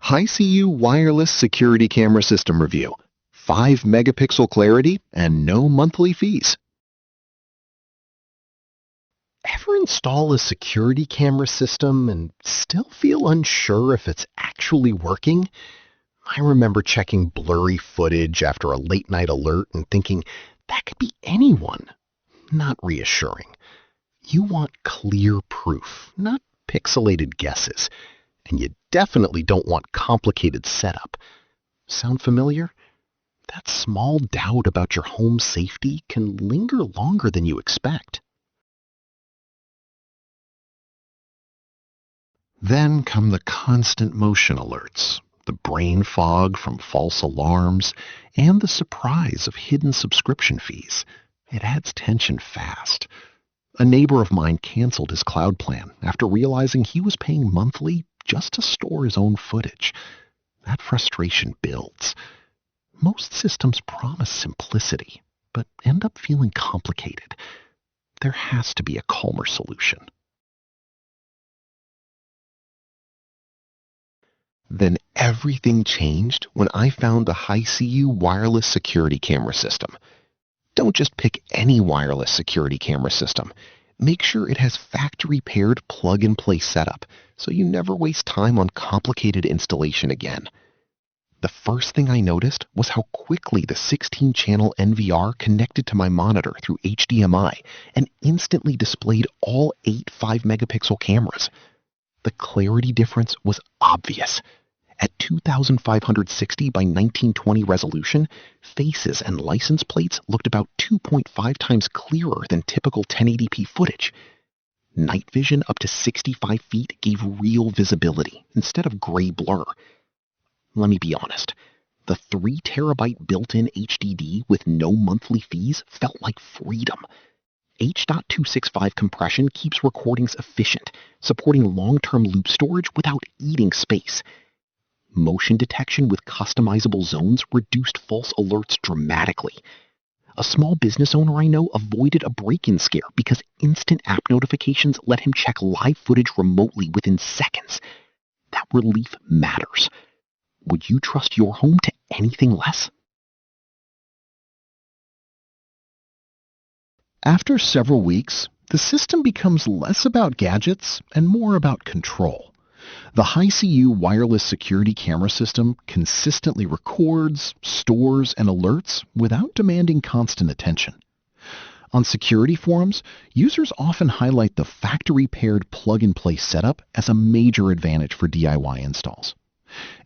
Hiseeu wireless security camera system review. 5 megapixel clarity and no monthly fees. Ever install a security camera system and still feel unsure if it's actually working? I remember checking blurry footage after a late night alert and thinking, that could be anyone. Not reassuring. You want clear proof, not pixelated guesses. And you definitely don't want complicated setup. Sound familiar? That small doubt about your home safety can linger longer than you expect. Then come the constant motion alerts, the brain fog from false alarms, and the surprise of hidden subscription fees. It adds tension fast. A neighbor of mine canceled his cloud plan after realizing he was paying monthly just to store his own footage. That frustration builds. Most systems promise simplicity, but end up feeling complicated. There has to be a calmer solution. Then everything changed when I found the Hiseeu wireless security camera system. Don't just pick any wireless security camera system. Make sure it has factory-paired plug-and-play setup, so you never waste time on complicated installation again. The first thing I noticed was how quickly the 16-channel NVR connected to my monitor through HDMI and instantly displayed all 8 5-megapixel cameras. The clarity difference was obvious. At 2560 by 1920 resolution, faces and license plates looked about 2.5 times clearer than typical 1080p footage. Night vision up to 65 feet gave real visibility instead of gray blur. Let me be honest, the 3 terabyte built-in HDD with no monthly fees felt like freedom. H.265 compression keeps recordings efficient, supporting long-term loop storage without eating space. Motion detection with customizable zones reduced false alerts dramatically. A small business owner I know avoided a break-in scare because instant app notifications let him check live footage remotely within seconds. That relief matters. Would you trust your home to anything less? After several weeks, the system becomes less about gadgets and more about control. The Hiseeu wireless security camera system consistently records, stores, and alerts without demanding constant attention. On security forums, users often highlight the factory-paired plug-and-play setup as a major advantage for DIY installs.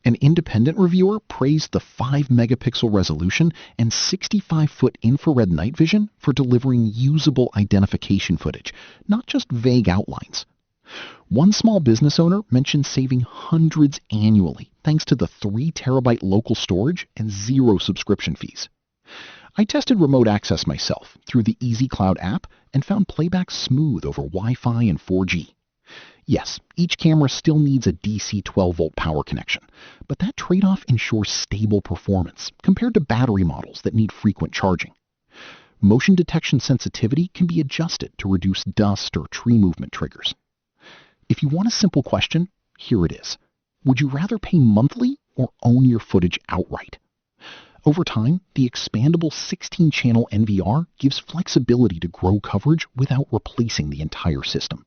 An independent reviewer praised the 5-megapixel resolution and 65-foot infrared night vision for delivering usable identification footage, not just vague outlines. One small business owner mentioned saving hundreds annually thanks to the 3 terabyte local storage and 0 subscription fees. I tested remote access myself through the Easy Cloud app and found playback smooth over Wi-Fi and 4G. Yes, each camera still needs a DC 12-volt power connection, but that trade-off ensures stable performance compared to battery models that need frequent charging. Motion detection sensitivity can be adjusted to reduce dust or tree movement triggers. If you want a simple question, here it is. Would you rather pay monthly or own your footage outright? Over time, the expandable 16-channel NVR gives flexibility to grow coverage without replacing the entire system.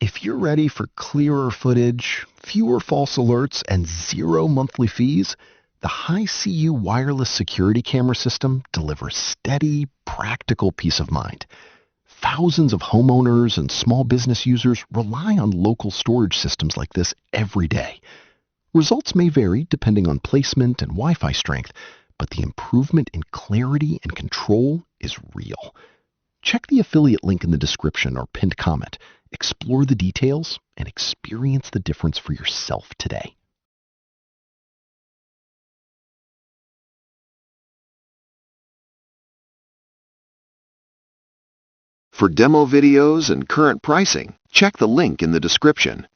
If you're ready for clearer footage, fewer false alerts, and 0 monthly fees, the Hiseeu wireless security camera system delivers steady, practical peace of mind. Thousands of homeowners and small business users rely on local storage systems like this every day. Results may vary depending on placement and Wi-Fi strength, but the improvement in clarity and control is real. Check the affiliate link in the description or pinned comment. Explore the details and experience the difference for yourself today. For demo videos and current pricing, check the link in the description.